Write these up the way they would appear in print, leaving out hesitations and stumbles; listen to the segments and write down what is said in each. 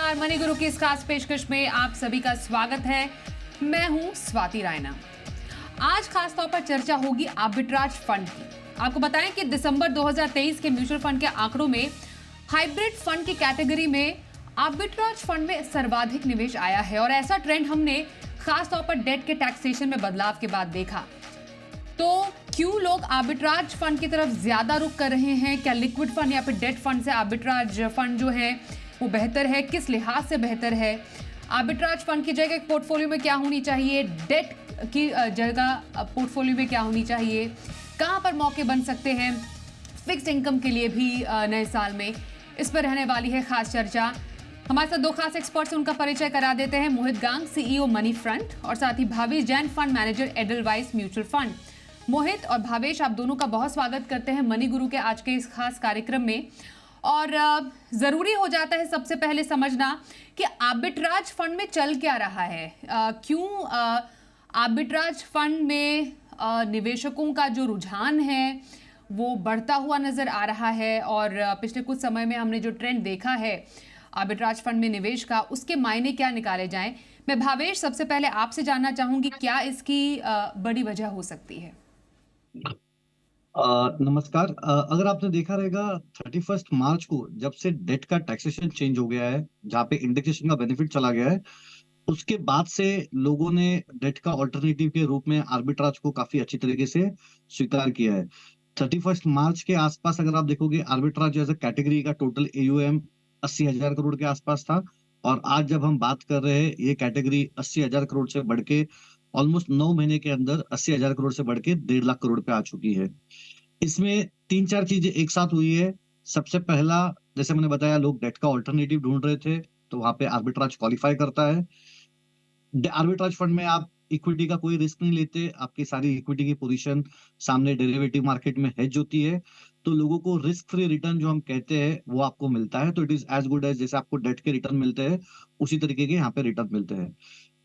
नमस्कार। मनी गुरु की इस खास पेशकश में आप सभी का स्वागत है। मैं हूं स्वाति रायना। आज खास तौर पर चर्चा होगी आर्बिट्राज फंड की। आपको बताएं कि दिसंबर 2023 के म्यूचुअल फंड के आंकड़ों में हाइब्रिड फंड की कैटेगरी में आर्बिट्राज फंड में सर्वाधिक निवेश आया है और ऐसा ट्रेंड हमने खास तौर पर डेट के टैक्सेशन में बदलाव के बाद देखा। तो क्यों लोग आर्बिट्राज फंड की तरफ ज्यादा रुख कर रहे हैं? क्या लिक्विड फंड या फिर डेट फंड से आर्बिट्राज फंड जो है वो बेहतर है? किस लिहाज से बेहतर है? आर्बिट्राज फंड की जगह पोर्टफोलियो में क्या होनी चाहिए? डेट की जगह पोर्टफोलियो में क्या होनी चाहिए? कहां पर मौके बन सकते हैं फिक्स्ड इनकम के लिए भी नए साल में? इस पर रहने वाली है खास चर्चा। हमारे साथ दो खास एक्सपर्ट्स उनका परिचय करा देते हैं। Mohit Gang, CEO MoneyFront, और साथ ही Bhavesh Jain, fund manager Edelweiss mutual fund. Mohit और भावेश, आप दोनों का बहुत स्वागत करते हैं मनी गुरु के आज के इस खास कार्यक्रम में। और जरूरी हो जाता है सबसे पहले समझना कि आर्बिट्राज फंड में चल क्या रहा है। क्यों आर्बिट्राज फंड में निवेशकों का जो रुझान है वो बढ़ता हुआ नजर आ रहा है, और पिछले कुछ समय में हमने जो ट्रेंड देखा है आर्बिट्राज फंड में निवेश का, उसके मायने क्या निकाले जाएं। मैं भावेश सबसे पहले आपसे जानना चाहूंगी, क्या इसकी बड़ी वजह हो सकती है? नमस्कार। अगर आपने देखा रहेगा 31 मार्च को जब से डेट का टैक्सेशन चेंज हो गया है, जहाँ पे इंडेक्सेशन का बेनिफिट चला गया है, उसके बाद से लोगों ने डेट का ऑल्टरनेटिव के रूप में आर्बिट्राज को काफी अच्छी तरीके से स्वीकार किया है। 31 मार्च के आसपास अगर आप देखोगे आर्बिट्राज एज अ कैटेगरी का टोटल एयूएम 80,000 करोड़ के आसपास था, और आज जब हम बात कर रहे हैं ये कैटेगरी 80,000 करोड़ से बढ़ के ऑलमोस्ट 9 महीने के अंदर 80,000 करोड़ से बढ़ के 1.5 लाख करोड़ पे आ चुकी है। इसमें तीन चार चीजें एक साथ हुई है। सबसे पहला, जैसे मैंने बताया, लोग डेट का ऑल्टरनेटिव ढूंढ रहे थे, तो वहां पे आर्बिट्राज क्वालिफाई करता है। आर्बिट्राज फंड में आप इक्विटी का कोई रिस्क नहीं लेते, आपकी सारी इक्विटी की पोजीशन सामने डेरिवेटिव मार्केट में हेज होती है, तो लोगों को रिस्क फ्री रिटर्न जो हम कहते हैं वो आपको मिलता है। तो it is as good as जैसे आपको डेट के रिटर्न मिलते हैं उसी तरीके के यहाँ पे रिटर्न मिलते हैं।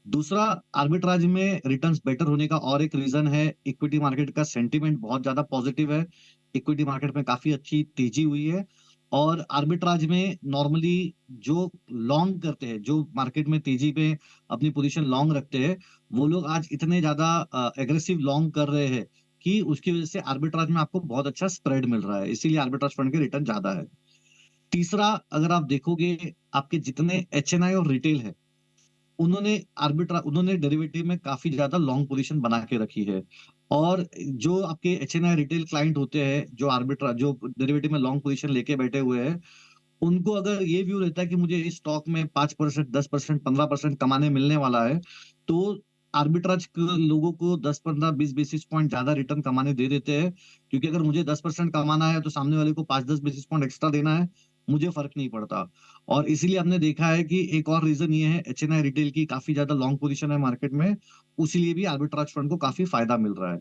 दूसरा, आर्बिट्राज में रिटर्न्स बेटर होने का और एक रीजन है, इक्विटी मार्केट का सेंटीमेंट बहुत ज्यादा पॉजिटिव है। इक्विटी मार्केट में काफी अच्छी तेजी हुई है, और आर्बिट्राज में नॉर्मली जो लॉन्ग करते हैं, जो मार्केट में तेजी पे अपनी पोजीशन लॉन्ग रखते हैं, वो लोग आज इतने ज्यादा एग्रेसिव लॉन्ग कर रहे हैं कि उसकी वजह से आर्बिट्राज में आपको बहुत अच्छा स्प्रेड मिल रहा है, इसीलिए आर्बिट्राज फंड के रिटर्न ज्यादा है। तीसरा, अगर आप देखोगे आपके जितने एचएनआई और रिटेल है, उन्होंने डेरिवेटिव में काफी ज्यादा लॉन्ग पोजीशन बना के रखी है। और जो आपके एचएनआई रिटेल क्लाइंट होते हैं जो डेरिवेटिव में लॉन्ग पोजीशन लेके बैठे हुए हैं, उनको अगर ये व्यू रहता है कि मुझे इस स्टॉक में 5%, 10%, 15% कमाने मिलने वाला है, तो आर्बिट्राज लोगों को 10, 15, 20 बेसिस पॉइंट ज्यादा रिटर्न कमाने दे देते हैं। क्योंकि अगर मुझे 10% कमाना है तो सामने वाले को 5-10 बेसिस पॉइंट एक्स्ट्रा देना है, मुझे फर्क नहीं पड़ता। और इसीलिए हमने देखा है कि एक और रीजन ये है, एचएनआई रिटेल की काफी ज्यादा लॉन्ग पोजीशन है मार्केट में, उसीलिए भी आर्बिट्राज फंड को काफी फायदा मिल रहा है।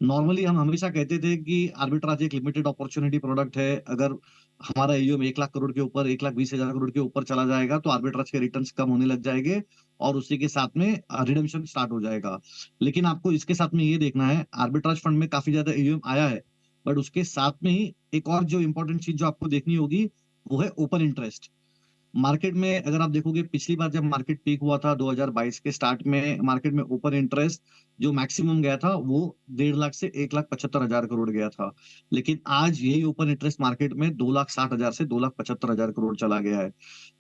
नॉर्मली हम हमेशा कहते थे कि आर्बिट्राज एक लिमिटेड अपॉर्चुनिटी प्रोडक्ट है। अगर हमारा एयूएम 1 लाख करोड़ के ऊपर, 1,20,000 करोड़ के ऊपर चला जाएगा तो आर्बिट्राज के रिटर्न्स कम होने लग जाएंगे, और उसी के साथ में रिडम्पशन स्टार्ट हो जाएगा। लेकिन आपको इसके साथ में ये देखना है, आर्बिट्राज फंड में काफी ज्यादा एयूएम आया है, बट उसके साथ में ही एक और जो इंपॉर्टेंट चीज जो आपको देखनी होगी वो है ओपन इंटरेस्ट। मार्केट में अगर आप देखोगे, पिछली बार जब मार्केट पीक हुआ था 2022 के स्टार्ट में, मार्केट में ओपन इंटरेस्ट जो मैक्सिमम गया था वो 1.5 लाख से 1,75,000 करोड़ गया था। लेकिन आज यही ओपन इंटरेस्ट मार्केट में 2,60,000 से 2,75,000 करोड़ चला गया है।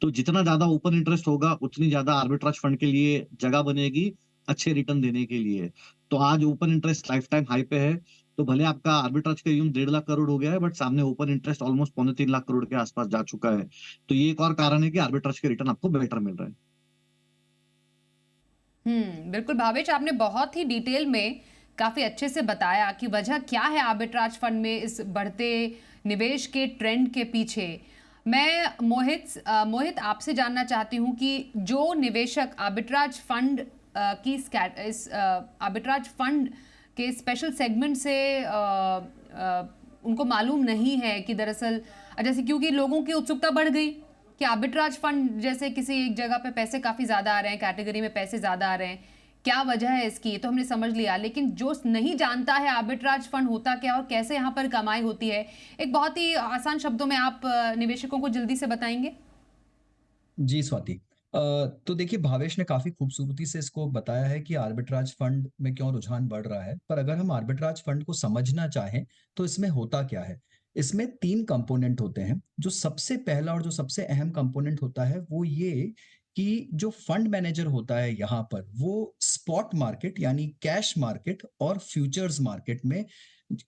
तो जितना ज्यादा ओपन इंटरेस्ट होगा उतनी ज्यादा आर्बिट्राज फंड के लिए जगह बनेगी अच्छे रिटर्न देने के लिए। तो आज open interest life time high पे है, तो भले आपका आर्बिट्राज का यूं 1.5 लाख करोड़ हो गया है, बट सामने open interest almost 2.25 lakh crore के आसपास जा चुका है। तो ये एक और कारण है कि आर्बिट्राज के रिटर्न आपको बेटर मिल रहा है। बिल्कुल भावेश, आपने बहुत ही डिटेल में काफी अच्छे से बताया कि वजह क्या है आर्बिट्राज फंड में इस बढ़ते निवेश के ट्रेंड के पीछे। मैं मोहित आपसे जानना चाहती हूं कि जो निवेशक आर्बिट्राज फंड इस आर्बिट्राज फंड के स्पेशल सेगमेंट से उनको मालूम नहीं है कि दरअसल, जैसे क्योंकि लोगों की उत्सुकता बढ़ गई कि आर्बिट्राज फंड जैसे किसी एक जगह पे पैसे काफी ज्यादा आ रहे हैं, कैटेगरी में पैसे ज्यादा आ रहे हैं, क्या वजह है इसकी, तो हमने समझ लिया। लेकिन जो नहीं जानता है आर्बिट्राज फंड होता क्या और कैसे यहाँ पर कमाई होती है, एक बहुत ही आसान शब्दों में आप निवेशकों को जल्दी से बताएंगे। जी, स्वाति। तो देखिए भावेश ने काफ़ी खूबसूरती से इसको बताया है कि आर्बिट्राज फंड में क्यों रुझान बढ़ रहा है। पर अगर हम आर्बिट्राज फंड को समझना चाहें, तो इसमें होता क्या है? इसमें 3 कंपोनेंट होते हैं। जो सबसे पहला और जो सबसे अहम कंपोनेंट होता है, वो ये कि जो फंड मैनेजर होता है यहाँ पर, वो स्पॉट मार्केट यानी कैश मार्केट और फ्यूचर्स मार्केट में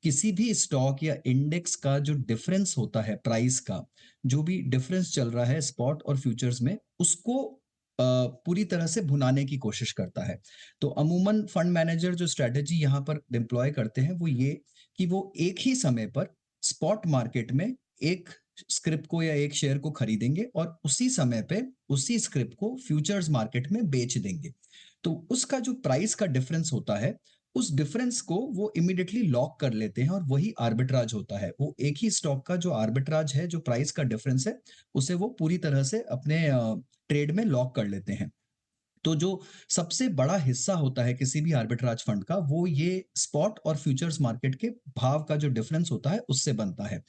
किसी भी स्टॉक या इंडेक्स का जो डिफरेंस होता है प्राइस का, जो भी डिफरेंस चल रहा है स्पॉट और फ्यूचर्स में, उसको पूरी तरह से भुनाने की कोशिश करता है। तो अमूमन फंड मैनेजर जो स्ट्रैटेजी यहाँ पर डिप्लॉय करते हैं वो ये कि वो एक ही समय पर स्पॉट मार्केट में एक स्क्रिप्ट को या एक शेयर को खरीदेंगे और उसी समय पे उसी स्क्रिप्ट को फ्यूचर्स मार्केट में बेच देंगे। तो उसका जो प्राइस का डिफरेंस होता है, उस डिफरेंस को वो इमीडिएटली लॉक कर लेते हैं और वही आर्बिट्राज होता है। वो एक ही स्टॉक का जो आर्बिट्राज है, जो प्राइस का डिफरेंस है, उसे वो पूरी तरह से अपने ट्रेड में लॉक कर लेते हैं। तो जो सबसे बड़ा हिस्सा होता है किसी भी आर्बिट्राज फंड का, वो ये स्पॉट और फ्यूचर्स मार्केट के भाव का जो डिफरेंस होता है, उससे बनता है।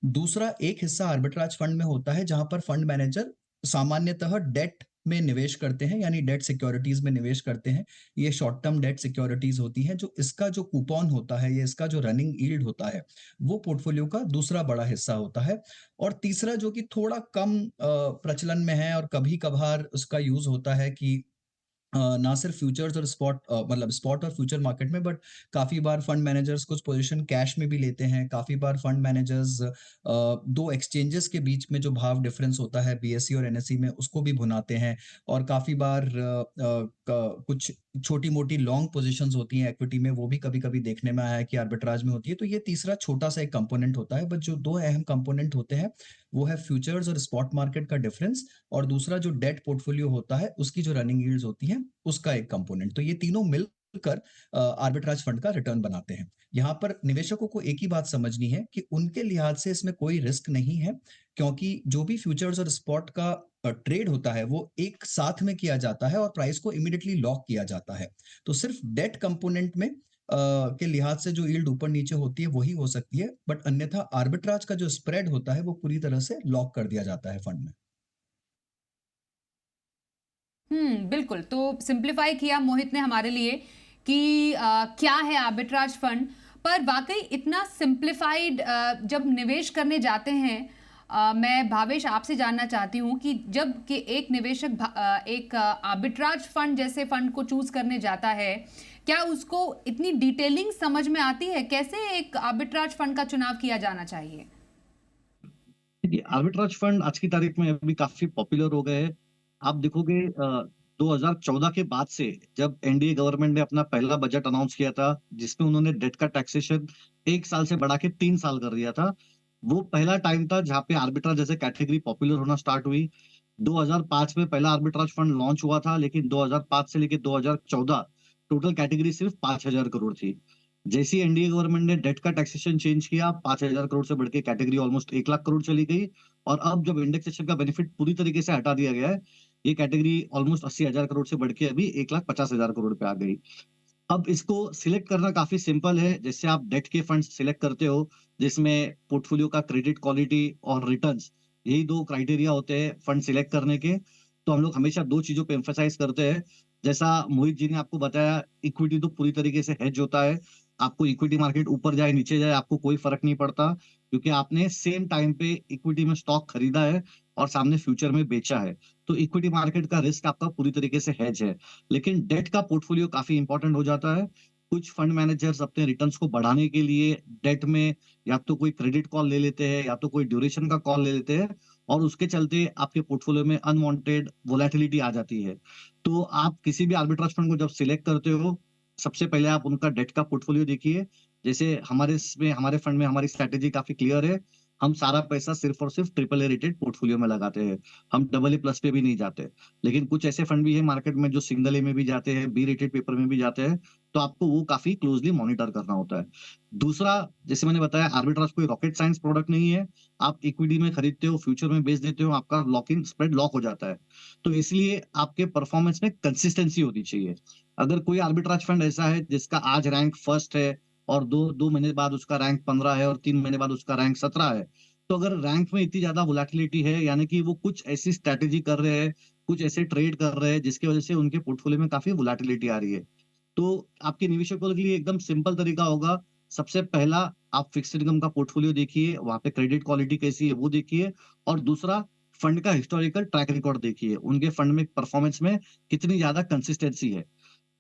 दूसरा एक हिस्सा आर्बिट्राज फंड में होता है जहां पर फंड मैनेजर सामान्यतः डेट में निवेश करते हैं, यानी डेट सिक्योरिटीज में निवेश करते हैं। ये शॉर्ट टर्म डेट सिक्योरिटीज होती हैं। जो इसका जो कूपन होता है, ये इसका जो रनिंग यील्ड होता है, वो पोर्टफोलियो का दूसरा बड़ा हिस्सा होता है। और तीसरा जो कि थोड़ा कम प्रचलन में है और कभी कभार उसका यूज होता है कि ना सिर्फ फ्यूचर्स और स्पॉट मतलब स्पॉट और फ्यूचर मार्केट में, बट काफ़ी बार फंड मैनेजर्स कुछ पोजीशन कैश में भी लेते हैं। काफ़ी बार फंड मैनेजर्स 2 एक्सचेंजेस के बीच में जो भाव डिफरेंस होता है बीएसई और एनएसई में, उसको भी भुनाते हैं। और काफ़ी बार कुछ छोटी-मोटी लॉन्ग पोजीशंस होती हैं इक्विटी में, वो भी कभी-कभी देखने में आया है कि आर्बिट्राज में होती है। तो ये तीसरा छोटा-सा एक कंपोनेंट होता है, बट जो 2 अहम कंपोनेंट होते हैं, वो है फ्यूचर्स और स्पॉट मार्केट का डिफरेंस, और दूसरा जो डेट पोर्टफोलियो होता है, उसकी जो रनिंग यील्ड्स होती हैं, उसका एक कंपोनेंट। तो ये तीनों मिलकर आर्बिट्राज फंड का रिटर्न बनाते हैं। यहाँ पर निवेशकों को एक ही बात समझनी है कि उनके लिहाज से इसमें कोई रिस्क नहीं है, क्योंकि जो भी फ्यूचर्स और स्पॉट का ट्रेड होता है, वो एक साथ में किया जाता है और प्राइस को इमीडिएटली लॉक किया जाता है। तो सिर्फ डेट कंपोनेंट में के लिहाज से जो यील्ड ऊपर नीचे होती है वही हो सकती है, बट अन्यथा आर्बिट्राज का जो स्प्रेड होता है वो पूरी तरह से लॉक कर दिया जाता है फंड में। बिल्कुल। तो सिंप्लीफाई किया मोहित ने हमारे लिए कि क्या है आर्बिट्राज फंड। पर वाकई इतना सिंप्लीफाइड जब निवेश करने जाते हैं, मैं भावेश आपसे जानना चाहती हूँ कि जब कि एक निवेशक एक आर्बिट्राज फंड जैसे फंड को चूज करने जाता है, क्या उसको इतनी डिटेलिंग समझ में आती है? कैसे एक आर्बिट्राज फंड का चुनाव किया जाना चाहिए? देखिए, आर्बिट्राज फंड आज की तारीख में अभी काफ़ी पॉपुलर हो गए हैं। आप देखोगे 2014 के बाद से जब एनडीए गवर्नमेंट ने अपना पहला बजट अनाउंस किया था, जिसमें उन्होंने डेट का टैक्सेशन 1 साल से बढ़ा के 3 साल कर दिया था। वो पहला टाइम था जहाँ पे आर्बिट्राज जैसे कैटेगरी पॉपुलर होना स्टार्ट हुई। 2005 में पहला आर्बिट्राज फंड लॉन्च हुआ था, लेकिन 2005 से लेके 2014 टोटल कैटेगरी सिर्फ 5,000 करोड़ थी। जैसे ही एनडीए गवर्नमेंट ने डेट का टैक्सेशन चेंज किया, 5,000 करोड़ से बढ़ के कैटेगरी ऑलमोस्ट 1 लाख करोड़ चली गई। और अब जब इंडेक्सेशन का बेनिफिट पूरी तरीके से हटा दिया गया है, ये कैटेगरी ऑलमोस्ट 80,000 करोड़ से बढ़ के अभी 1,50,000 करोड़ पे आ गई। अब इसको सिलेक्ट करना काफी सिंपल है। जैसे आप डेट के फंड सिलेक्ट करते हो, जिसमें पोर्टफोलियो का क्रेडिट क्वालिटी और रिटर्न्स, यही 2 क्राइटेरिया होते हैं फंड सिलेक्ट करने के। तो हम लोग हमेशा 2 चीजों पे एम्फसाइज करते हैं। जैसा मोहित जी ने आपको बताया, इक्विटी तो पूरी तरीके से हेज होता है। आपको इक्विटी मार्केट ऊपर जाए नीचे जाए आपको कोई फर्क नहीं पड़ता, क्योंकि आपने सेम टाइम पे इक्विटी में स्टॉक खरीदा है और सामने फ्यूचर में बेचा है। तो इक्विटी मार्केट का रिस्क आपका पूरी तरीके से हेज है। लेकिन डेट का पोर्टफोलियो काफी इंपॉर्टेंट हो जाता है। कुछ फंड मैनेजर्स अपने रिटर्न्स को बढ़ाने के लिए डेट में या तो कोई क्रेडिट कॉल ले लेते हैं या तो कोई ड्यूरेशन का कॉल ले लेते हैं, और उसके चलते आपके पोर्टफोलियो में अनवांटेड वोलेटिलिटी आ जाती है। तो आप किसी भी आर्बिट्राज फंड को जब सिलेक्ट करते हो, सबसे पहले आप उनका डेट का पोर्टफोलियो देखिए। जैसे हमारे फंड में हमारी स्ट्रैटेजी काफी क्लियर है। हम सारा पैसा सिर्फ और सिर्फ ट्रिपल ए रेटेड पोर्टफोलियो में लगाते हैं। हम डबल ए प्लस पे भी नहीं जाते। लेकिन कुछ ऐसे फंड भी है मार्केट में जो सिंगल ए में भी जाते हैं, बी रेटेड पेपर में भी जाते हैं। तो आपको वो काफी क्लोजली मॉनिटर करना होता है। दूसरा, जैसे मैंने बताया, आर्बिट्राज कोई रॉकेट साइंस प्रोडक्ट नहीं है। आप इक्विटी में खरीदते हो, फ्यूचर में बेच देते हो, आपका लॉक इन स्प्रेड लॉक हो जाता है। तो इसलिए आपके परफॉर्मेंस में कंसिस्टेंसी होनी चाहिए। अगर कोई आर्बिट्राज फंड ऐसा है जिसका आज रैंक फर्स्ट है और दो दो महीने बाद उसका रैंक 15 है और 3 महीने बाद उसका रैंक 17 है, तो अगर रैंक में इतनी ज्यादा वोलेटिलिटी है, यानी कि वो कुछ ऐसी स्ट्रैटेजी कर रहे हैं, कुछ ऐसे ट्रेड कर रहे हैं जिसकी वजह से उनके पोर्टफोलियो में काफी वोलेटिलिटी आ रही है। तो आपके निवेशकों के लिए एकदम सिंपल तरीका होगा, सबसे पहला आप फिक्स्ड इनकम का पोर्टफोलियो देखिए, वहां पे क्रेडिट क्वालिटी कैसी है वो देखिए, और दूसरा फंड का हिस्टोरिकल ट्रैक रिकॉर्ड देखिए, उनके फंड में परफॉर्मेंस में कितनी ज्यादा कंसिस्टेंसी है।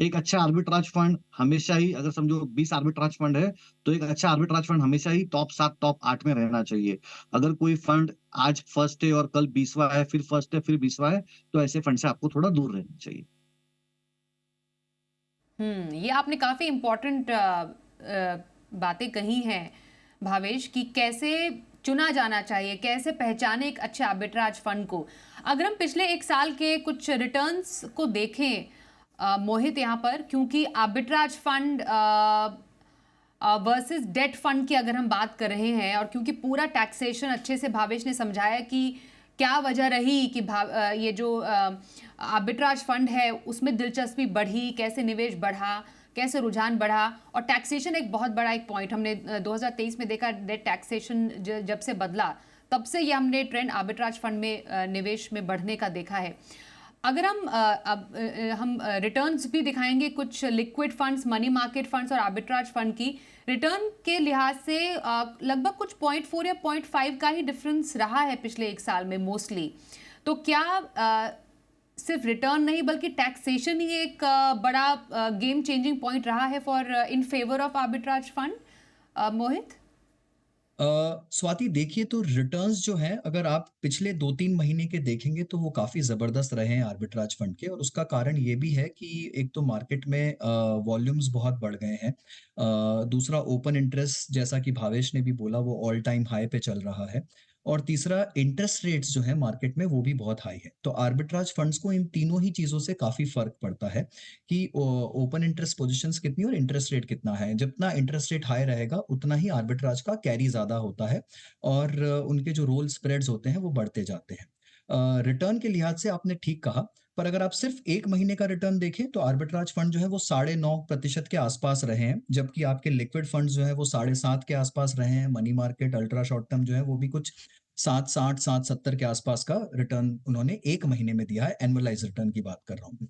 एक अच्छा आर्बिट्राज फंड हमेशा ही, अगर समझो 20 आर्बिट्राज फंड है, तो एक अच्छा आर्बिट्राज फंड हमेशा ही टॉप 7 टॉप 8 में रहना चाहिए। अगर कोई फंड आज फर्स्ट है और कल 20वां है, फिर फर्स्ट है फिर 20वां है, तो ऐसे फंड से आपको थोड़ा दूर रहना चाहिए। ये आपने काफी इम्पोर्टेंट बातें कही हैं भावेश, कि कैसे चुना जाना चाहिए, कैसे पहचाने एक अच्छे आर्बिट्राज फंड को। अगर हम पिछले एक साल के कुछ रिटर्न्स को देखें मोहित यहाँ पर, क्योंकि arbitrage fund versus debt fund की अगर हम बात कर रहे हैं, और क्योंकि पूरा टैक्सेशन अच्छे से भावेश ने समझाया कि क्या वजह रही कि ये जो आर्बिट्राज फंड है उसमें दिलचस्पी बढ़ी, कैसे निवेश बढ़ा, कैसे रुझान बढ़ा, और टैक्सेशन एक बहुत बड़ा एक पॉइंट हमने 2023 में देखा। डेट टैक्सेशन जब से बदला तब से ये हमने ट्रेंड आर्बिट्राज फंड में निवेश में बढ़ने का देखा है। अगर हम रिटर्न्स भी दिखाएंगे कुछ liquid funds, money market funds और आर्बिट्राज फंड की रिटर्न के लिहाज से लगभग कुछ 0.4 या 0.5 का ही डिफरेंस रहा है पिछले एक साल में मोस्टली। तो क्या सिर्फ रिटर्न नहीं बल्कि टैक्सेशन ही एक बड़ा गेम चेंजिंग पॉइंट रहा है for in favour of arbitrage fund, Mohit? Swati, देखिए तो रिटर्न्स जो हैं, अगर आप पिछले 2-3 महीने के देखेंगे तो वो काफी जबरदस्त रहे हैं आर्बिट्राज फंड के। और उसका कारण ये भी है कि एक तो मार्केट में वॉल्यूम्स बहुत बढ़ गए हैं, दूसरा ओपन इंटरेस्ट जैसा कि भावेश ने भी बोला वो ऑल टाइम हाई पे चल रहा है, और तीसरा इंटरेस्ट रेट्स जो है मार्केट में वो भी बहुत हाई है। तो आर्बिट्राज फंड्स को इन तीनों ही चीजों से काफी फर्क पड़ता है कि ओपन इंटरेस्ट पोजीशंस कितनी और इंटरेस्ट रेट कितना है। जितना इंटरेस्ट रेट हाई रहेगा उतना ही आर्बिट्राज का कैरी ज्यादा होता है, और उनके जो रोल स्प्रेड्स होते हैं वो बढ़ते जाते हैं। रिटर्न के लिहाज से आपने ठीक कहा, पर अगर आप सिर्फ 1 महीने का रिटर्न देखें तो आर्बिट्राज फंड जो है वो 9.5% के आसपास रहे हैं, जबकि आपके लिक्विड फंड जो है वो 7.5 के आसपास रहे हैं। Money market ultra short term जो है वो भी कुछ 7.60 7.70 के आसपास का रिटर्न उन्होंने 1 महीने में दिया है। एनुअलाइज रिटर्न की बात कर रहा हूँ।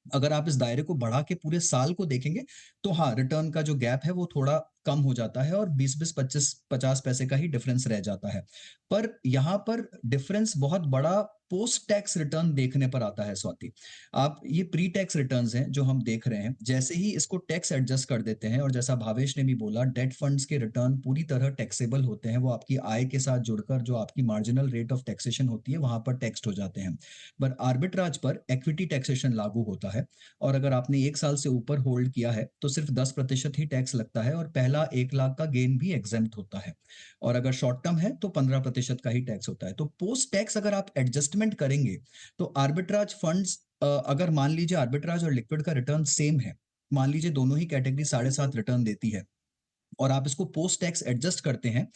अगर आप इस दायरे को बढ़ा के पूरे साल को देखेंगे तो हाँ, रिटर्न का जो गैप है वो थोड़ा कम हो जाता है और 20-20 25-50 पैसे का ही डिफरेंस रह जाता है। पर यहाँ पर डिफरेंस बहुत बड़ा पोस्ट टैक्स रिटर्न देखने पर आता है स्वाति। आप ये प्री टैक्स रिटर्न्स हैं जो हम देख रहे हैं, जैसे ही इसको टैक्स एडजस्ट कर देते हैं, और जैसा भावेश ने भी बोला डेट फंड्स के रिटर्न पूरी तरह टैक्सेबल होते हैं, वो आपकी आय के साथ जुड़कर जो आपकी मार्जिनल रेट ऑफ टैक्सेशन होती है वहां पर टैक्स्ड हो जाते हैं। पर आर्बिट्राज पर इक्विटी टैक्सेशन लागू होता है, और अगर आपने 1 साल से ऊपर होल्ड किया है तो सिर्फ 10% ही टैक्स लगता है, और पहला 1 लाख का गेन भी एग्जेम्प्ट होता है। और अगर शॉर्ट टर्म है तो 15% का ही टैक्स होता है। तो पोस्ट टैक्स अगर आप एडजस्टमेंट करेंगे तो आर्बिट्राज फंड्स, अगर मान लीजिए आर्बिट्राज और लिक्विड का रिटर्न सेम है, मान लीजिए दोनों ही कैटेगरी 7.5 रिटर्न देती है, और आप इसको पोस्ट टैक्स एडजस्ट करते हैं,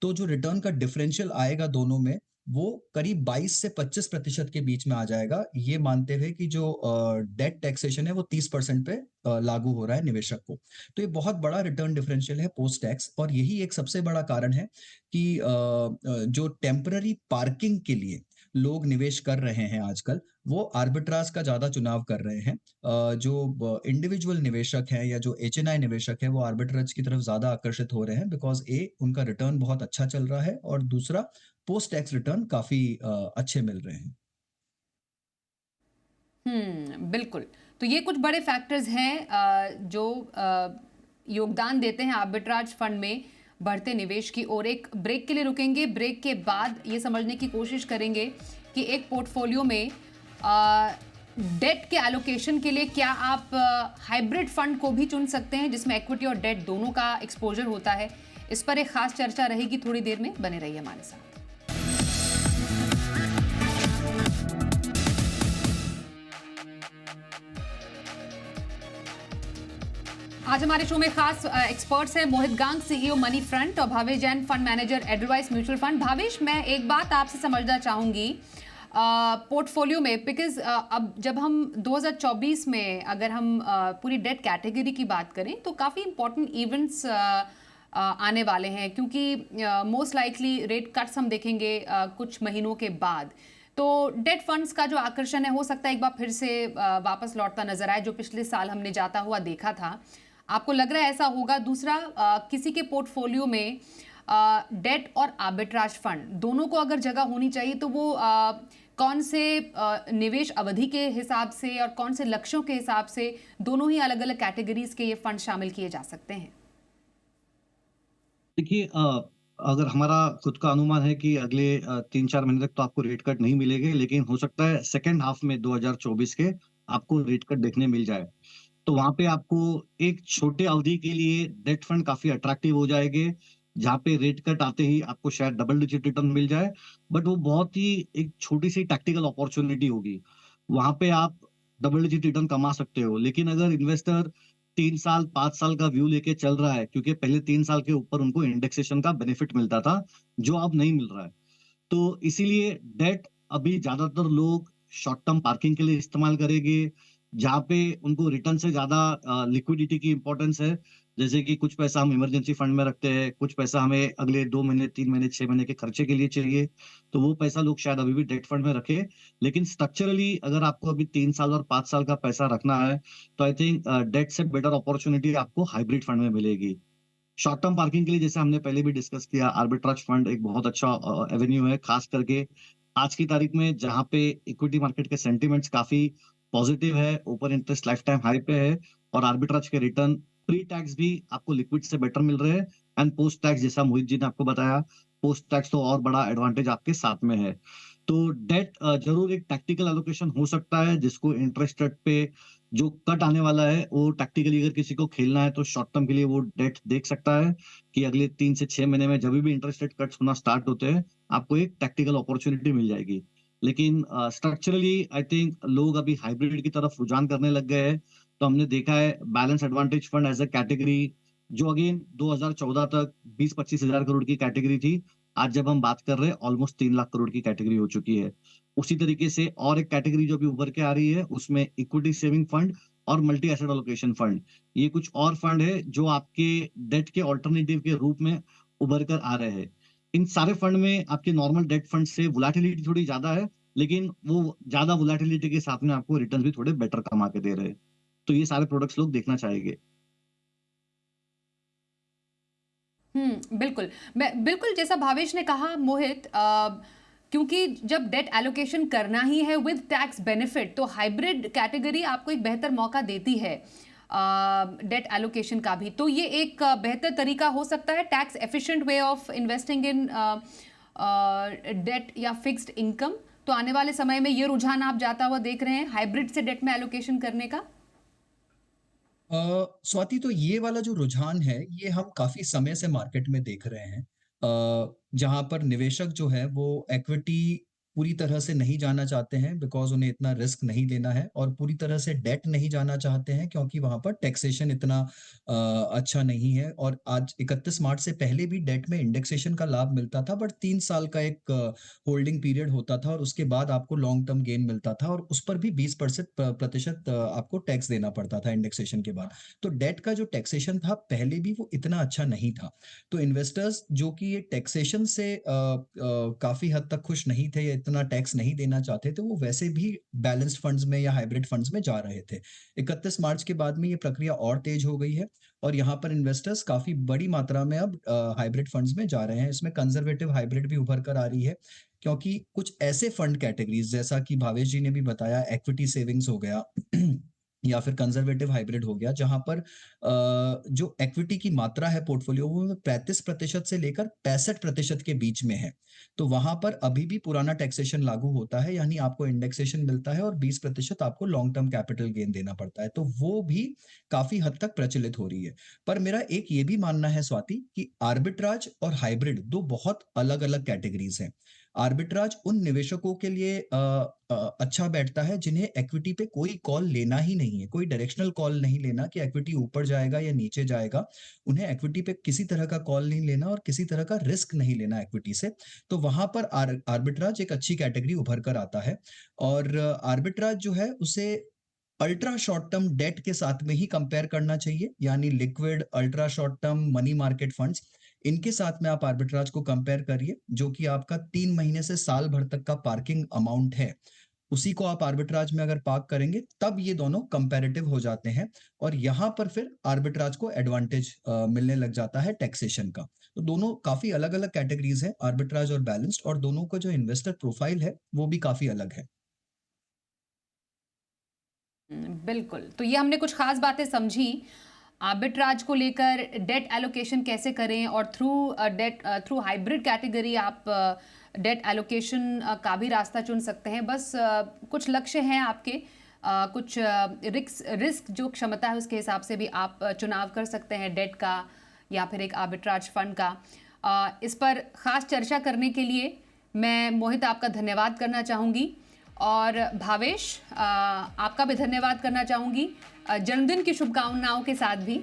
तो जो रिटर्न का डिफरेंशियल आएगा दोनों में वो करीब 22 से 25% के बीच में आ जाएगा, ये मानते हुए कि जो डेट टैक्सेशन है वो 30% पे लागू हो रहा है निवेशक को। तो ये बहुत बड़ा रिटर्न डिफरेंशियल है पोस्ट टैक्स, और यही एक सबसे बड़ा कारण है कि जो टेम्पररी पार्किंग के लिए लोग निवेश कर रहे हैं आजकल, वो आर्बिट्राज का ज्यादा चुनाव कर रहे हैं। जो इंडिविजुअल निवेशक हैं या जो एचएनआई निवेशक है वो आर्बिट्राज की तरफ ज्यादा आकर्षित हो रहे हैं, बिकॉज उनका रिटर्न बहुत अच्छा चल रहा है, और दूसरा पोस्ट टैक्स रिटर्न काफी अच्छे मिल रहे हैं। बिल्कुल। तो ये कुछ बड़े फैक्टर्स हैं जो योगदान देते हैं आर्बिट्राज फंड में बढ़ते निवेश की ओर। एक ब्रेक के लिए रुकेंगे, ब्रेक के बाद ये समझने की कोशिश करेंगे कि एक पोर्टफोलियो में डेट के एलोकेशन के लिए क्या आप हाइब्रिड फंड को भी चुन सकते हैं जिसमें इक्विटी और डेट दोनों का एक्सपोजर होता है। इस पर एक खास चर्चा रहेगी थोड़ी देर में, बने रहिए हमारे साथ। आज हमारे शो में खास एक्सपर्ट्स हैं Mohit Gang, CEO MoneyFront, और Bhavesh Jain, fund manager advice mutual fund. Bhavesh, मैं एक बात आपसे समझना चाहूंगी पोर्टफोलियो में, बिकॉज अब जब हम 2024 में अगर हम पूरी डेट कैटेगरी की बात करें तो काफ़ी इंपॉर्टेंट इवेंट्स आने वाले हैं, क्योंकि मोस्ट लाइकली रेट कट्स हम देखेंगे कुछ महीनों के बाद। तो डेट फंड्स का जो आकर्षण है, हो सकता है एक बार फिर से वापस लौटता नजर आए, जो पिछले साल हमने जाता हुआ देखा था। आपको लग रहा है ऐसा होगा? दूसरा, किसी के पोर्टफोलियो में डेट और आर्बिट्राज फंड दोनों को अगर जगह होनी चाहिए, तो वो कौन से निवेश अवधि के हिसाब से और कौन से लक्ष्यों के हिसाब से दोनों ही अलग अलग कैटेगरीज के ये फंड शामिल किए जा सकते हैं? देखिए, अगर हमारा खुद का अनुमान है कि अगले 3-4 महीने तक तो आपको रेट कट नहीं मिलेंगे, लेकिन हो सकता है सेकंड हाफ में 2024 के आपको रेट कट देखने मिल जाए। तो वहाँ पे आपको एक छोटे अवधि के लिए डेट फंड काफ़ी अट्रैक्टिव हो जाएँगे, जहाँ पे रेट कट आते ही आपको शायद डबल डिजिट रिटर्न मिल जाए, बट वो बहुत ही एक छोटी-सी टैक्टिकल अपॉर्च्युनिटी होगी। वहाँ पे आप डबल डिजिट रिटर्न कमा सकते हो, लेकिन अगर इन्वेस्टर 3 साल, 5 साल का व्यू लेके चल रहा है, क्योंकि पहले 3 साल के ऊपर उनको इंडेक्सेशन का बेनिफिट मिलता था, जो अब नहीं मिल रहा है। तो इसीलिए डेट अभी ज़्यादातर लोग शॉर्ट टर्म पार्किंग के लिए इस्तेमाल करेंगे, जहाँ पे उनको रिटर्न से ज़्यादा लिक्विडिटी की इम्पोर्टेंस है। जैसे कि कुछ पैसा हम इमरजेंसी फंड में रखते हैं, कुछ पैसा हमें अगले 2 महीने, 3 महीने, 6 महीने के खर्चे के लिए चाहिए, तो वो पैसा लोग शायद अभी भी डेट फंड में रखें। लेकिन स्ट्रक्चरली अगर आपको अभी 3 साल और 5 साल का पैसा रखना है, तो आई थिंक डेट से बेटर अपॉर्च्युनिटी आपको हाइब्रिड फंड में मिलेगी। शॉर्ट टर्म पार्किंग के लिए जैसे हमने पहले भी डिस्कस किया, आर्बिट्राज फंड एक बहुत अच्छा एवेन्यू है, खास करके आज की तारीख में जहाँ पे इक्विटी मार्केट के सेंटिमेंट्स काफी पॉजिटिव है, open interest life time high पे है, और आर्बिट्राज के रिटर्न प्री टैक्स भी आपको लिक्विड से बेटर मिल रहे हैं, एंड पोस्ट टैक्स जैसा मोहित जी ने आपको बताया, पोस्ट टैक्स तो और बड़ा एडवांटेज आपके साथ में है। तो डेट जरूर एक टैक्टिकल एलोकेशन हो सकता है, जिसको इंटरेस्ट रेट पे जो कट आने वाला है, वो टैक्टिकली अगर किसी को खेलना है तो शॉर्ट टर्म के लिए वो डेट देख सकता है कि अगले 3 से 6 महीने में जब भी इंटरेस्ट रेट कट्स होना स्टार्ट होते हैं, आपको एक टैक्टिकल अपॉर्च्युनिटी मिल जाएगी। लेकिन स्ट्रक्चरली आई थिंक लोग अभी हाइब्रिड की तरफ रुझान करने लग गए हैं। तो हमने देखा है balance advantage fund as a category, जो अगेन 2014 तक 20-25 हजार करोड़ की कैटेगरी थी, आज जब हम बात कर रहे हैं ऑलमोस्ट 3 लाख करोड़ की कैटेगरी हो चुकी है। उसी तरीके से और एक कैटेगरी जो अभी उभर के आ रही है, उसमें इक्विटी सेविंग फंड और मल्टी एसेट एलोकेशन फंड, ये कुछ और फंड है जो आपके डेट के ऑल्टरनेटिव के रूप में उभर कर आ रहे हैं। इन सारे फंड में आपके नॉर्मल डेट फंड से वोलेटिलिटी थोड़ी ज्यादा है, लेकिन वो ज्यादा वोलेटिलिटी के साथ में आपको रिटर्न भी थोड़े बेटर कमा के दे रहे हैं। तो ये सारे प्रोडक्ट्स लोग देखना चाहेंगे। बिल्कुल। मैं बिल्कुल, जैसा भावेश ने कहा मोहित, क्योंकि जब डेट एलोकेशन करना ही है विद टैक्स बेनिफिट, तो हाइब्रिड कैटेगरी आपको एक बेहतर मौका देती है डेट एलोकेशन का भी। तो ये एक बेहतर तरीका हो सकता है, tax efficient way of investing in debt या फिक्स्ड इनकम। तो आने वाले समय में ये रुझान आप जाता हुआ देख रहे हैं, हाइब्रिड से डेट में एलोकेशन करने का? स्वाति, तो ये वाला जो रुझान है, ये हम काफी समय से मार्केट में देख रहे हैं। जहां पर निवेशक जो है वो इक्विटी पूरी तरह से नहीं जाना चाहते हैं, बिकॉज उन्हें इतना रिस्क नहीं लेना है, और पूरी तरह से डेट नहीं जाना चाहते हैं क्योंकि वहां पर टैक्सेशन इतना अच्छा नहीं है। और आज 31 मार्च से पहले भी डेट में इंडेक्सेशन का लाभ मिलता था, बट 3 साल का एक होल्डिंग पीरियड होता था, और उसके बाद आपको लॉन्ग टर्म गेन मिलता था, और उस पर भी 20% आपको टैक्स देना पड़ता था इंडेक्सेशन के बाद। तो डेट का जो टैक्सेशन था पहले भी, वो इतना अच्छा नहीं था। तो इन्वेस्टर्स जो कि ये टैक्सेशन से काफी हद तक खुश नहीं थे या इतना टैक्स नहीं देना चाहते थे, वो वैसे भी बैलेंस्ड फंड्स में या हाइब्रिड फंड्स में जा रहे थे। 31 मार्च के बाद में ये प्रक्रिया और तेज हो गई है, और यहाँ पर इन्वेस्टर्स काफी बड़ी मात्रा में अब हाइब्रिड फंड्स में जा रहे हैं। इसमें कंजर्वेटिव हाइब्रिड भी उभर कर आ रही है, क्योंकि कुछ ऐसे फंड कैटेगरीज, जैसा कि भावेश जी ने भी बताया, इक्विटी सेविंग्स हो गया या फिर कंजर्वेटिव हाइब्रिड हो गया, जहां पर जो इक्विटी की मात्रा है पोर्टफोलियो में 35% से लेकर 65% के बीच में है। तो वहां पर अभी भी पुराना टैक्सेशन लागू होता है, यानी आपको इंडेक्सेशन मिलता है और 20% आपको लॉन्ग टर्म कैपिटल गेन देना पड़ता है। तो वो भी काफी हद तक प्रचलित हो रही है। पर मेरा एक ये भी मानना है स्वाति, कि आर्बिट्राज और हाइब्रिड दो बहुत अलग अलग कैटेगरीज हैं। आर्बिट्राज उन निवेशकों के लिए अच्छा बैठता है जिन्हें इक्विटी पे कोई कॉल लेना ही नहीं है, कोई डायरेक्शनल कॉल नहीं लेना कि इक्विटी ऊपर जाएगा या नीचे जाएगा। उन्हें इक्विटी पे किसी तरह का कॉल नहीं लेना और किसी तरह का रिस्क नहीं लेना इक्विटी से। तो वहां पर आर्बिट्राज एक अच्छी कैटेगरी उभर कर आता है। और आर्बिट्राज जो है, उसे अल्ट्रा शॉर्ट टर्म डेट के साथ में ही कंपेयर करना चाहिए, यानी liquid ultra short term money market funds, इनके साथ में आप आर्बिट्राज को कंपेयर करिए, जो कि आपका 3 महीने से साल भर तक का पार्किंग अमाउंट है, उसी को आप आर्बिट्राज में अगर पार्क करेंगे तब ये दोनों कंपैरेटिव हो जाते हैं, और यहाँ पर फिर आर्बिट्राज को एडवांटेज मिलने लग जाता है टैक्सेशन का। तो दोनों काफी अलग अलग कैटेगरीज हैं, आर्बिट्राज और बैलेंस्ड, और दोनों का जो इन्वेस्टर प्रोफाइल है वो भी काफी अलग है। बिल्कुल। तो ये हमने कुछ खास बातें समझी आर्बिट्राज को लेकर, डेट एलोकेशन कैसे करें, और थ्रू हाइब्रिड कैटेगरी आप डेट एलोकेशन का भी रास्ता चुन सकते हैं। बस कुछ लक्ष्य हैं आपके, कुछ रिस्क जो क्षमता है उसके हिसाब से भी आप चुनाव कर सकते हैं, डेट का या फिर एक आर्बिट्राज फंड का। इस पर खास चर्चा करने के लिए मैं मोहित आपका धन्यवाद करना चाहूँगी, और भावेश आपका भी धन्यवाद करना चाहूँगी, जन्मदिन की शुभकामनाओं के साथ भी।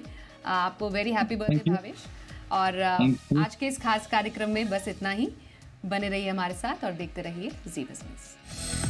आपको वेरी हैप्पी बर्थडे भावेश। और आज के इस खास कार्यक्रम में बस इतना ही। बने रहिए हमारे साथ और देखते रहिए जी बिजनेस।